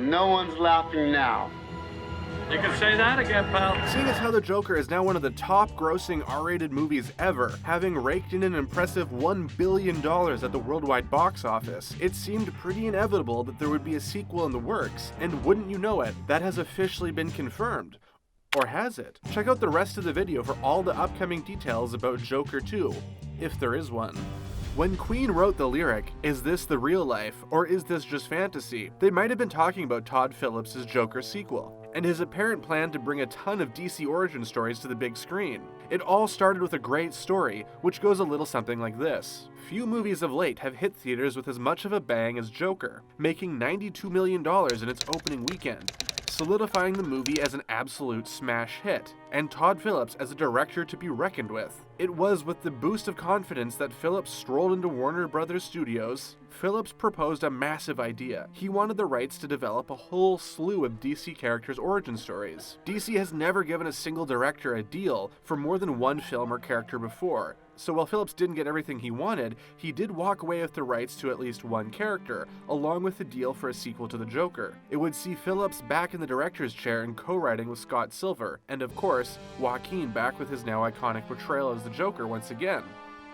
no one's laughing now. You can say that again, pal. Seeing as how The Joker is now one of the top grossing R-rated movies ever, having raked in an impressive $1 billion at the worldwide box office, it seemed pretty inevitable that there would be a sequel in the works, and wouldn't you know it, that has officially been confirmed. Or has it? Check out the rest of the video for all the upcoming details about Joker 2, if there is one. When Queen wrote the lyric, "Is this the real life, or is this just fantasy?" they might have been talking about Todd Phillips' Joker sequel, and his apparent plan to bring a ton of DC origin stories to the big screen. It all started with a great story, which goes a little something like this. Few movies of late have hit theaters with as much of a bang as Joker, making $92 million in its opening weekend, solidifying the movie as an absolute smash hit, and Todd Phillips as a director to be reckoned with. It was with the boost of confidence that Phillips strolled into Warner Brothers Studios. Phillips proposed a massive idea. He wanted the rights to develop a whole slew of DC characters' origin stories. DC has never given a single director a deal for more than one film or character before, so while Phillips didn't get everything he wanted, he did walk away with the rights to at least one character, along with the deal for a sequel to The Joker. It would see Phillips back in the director's chair and co-writing with Scott Silver, and of course, Joaquin back with his now iconic portrayal as the Joker once again.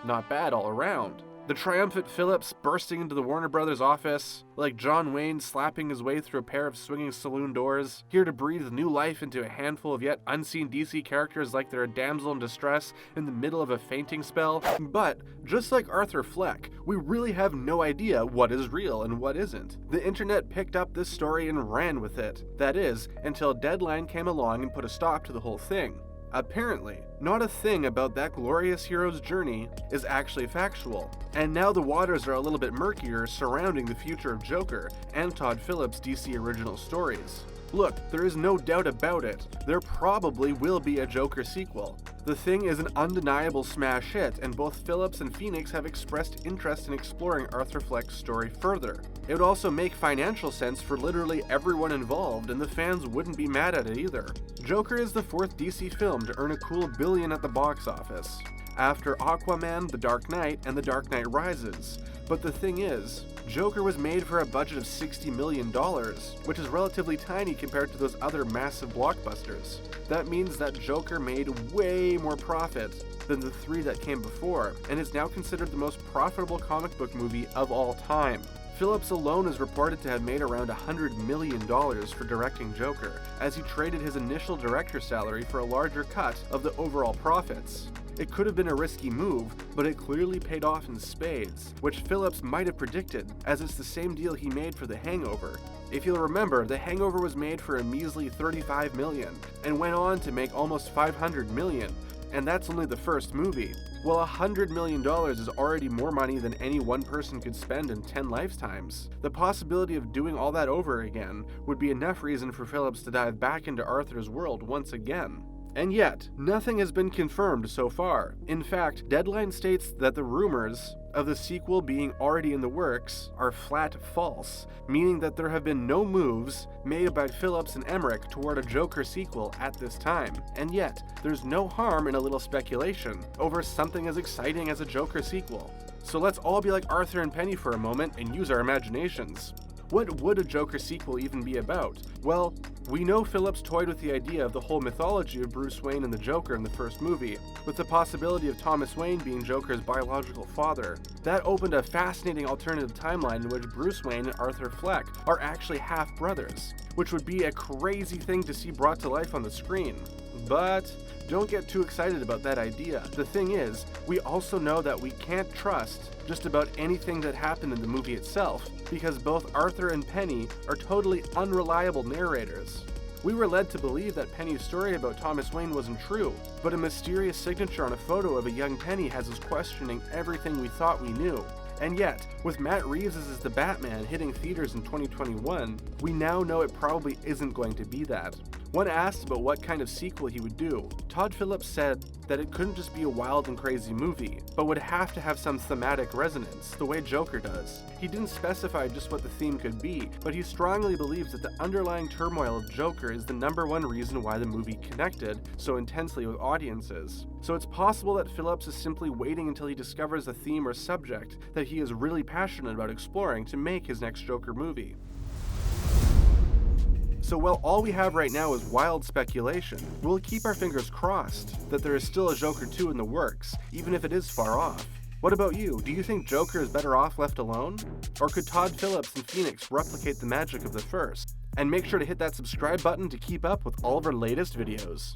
Not bad all around. The triumphant Phillips bursting into the Warner Brothers office, like John Wayne slapping his way through a pair of swinging saloon doors, here to breathe new life into a handful of yet unseen DC characters like they're a damsel in distress in the middle of a fainting spell. But, just like Arthur Fleck, we really have no idea what is real and what isn't. The internet picked up this story and ran with it. That is, until Deadline came along and put a stop to the whole thing. Apparently, not a thing about that glorious hero's journey is actually factual, and now the waters are a little bit murkier surrounding the future of Joker and Todd Phillips' DC original stories. Look, there is no doubt about it, there probably will be a Joker sequel. The Thing is an undeniable smash hit, and both Phillips and Phoenix have expressed interest in exploring Arthur Fleck's story further. It would also make financial sense for literally everyone involved, and the fans wouldn't be mad at it either. Joker is the fourth DC film to earn a cool $1 billion at the box office, after Aquaman, The Dark Knight, and The Dark Knight Rises. But the thing is, Joker was made for a budget of $60 million, which is relatively tiny compared to those other massive blockbusters. That means that Joker made way more profit than the three that came before, and is now considered the most profitable comic book movie of all time. Phillips alone is reported to have made around $100 million for directing Joker, as he traded his initial director salary for a larger cut of the overall profits. It could have been a risky move, but it clearly paid off in spades, which Phillips might have predicted, as it's the same deal he made for The Hangover. If you'll remember, The Hangover was made for a measly $35 million, and went on to make almost $500 million, and that's only the first movie. Well, $100 million is already more money than any one person could spend in 10 lifetimes. The possibility of doing all that over again would be enough reason for Phillips to dive back into Arthur's world once again. And yet, nothing has been confirmed so far. In fact, Deadline states that the rumors of the sequel being already in the works are flat false, meaning that there have been no moves made by Phillips and Emmerich toward a Joker sequel at this time. And yet, there's no harm in a little speculation over something as exciting as a Joker sequel. So let's all be like Arthur and Penny for a moment and use our imaginations. What would a Joker sequel even be about? Well, we know Phillips toyed with the idea of the whole mythology of Bruce Wayne and the Joker in the first movie, with the possibility of Thomas Wayne being Joker's biological father. That opened a fascinating alternative timeline in which Bruce Wayne and Arthur Fleck are actually half-brothers, which would be a crazy thing to see brought to life on the screen. But don't get too excited about that idea. The thing is, we also know that we can't trust just about anything that happened in the movie itself, because both Arthur and Penny are totally unreliable narrators. We were led to believe that Penny's story about Thomas Wayne wasn't true, but a mysterious signature on a photo of a young Penny has us questioning everything we thought we knew. And yet, with Matt Reeves as the Batman hitting theaters in 2021, we now know it probably isn't going to be that. When asked about what kind of sequel he would do, Todd Phillips said that it couldn't just be a wild and crazy movie, but would have to have some thematic resonance, the way Joker does. He didn't specify just what the theme could be, but he strongly believes that the underlying turmoil of Joker is the #1 reason why the movie connected so intensely with audiences. So it's possible that Phillips is simply waiting until he discovers a theme or subject that he is really passionate about exploring to make his next Joker movie. So while all we have right now is wild speculation, we'll keep our fingers crossed that there is still a Joker 2 in the works, even if it is far off. What about you? Do you think Joker is better off left alone? Or could Todd Phillips and Phoenix replicate the magic of the first? And make sure to hit that subscribe button to keep up with all of our latest videos.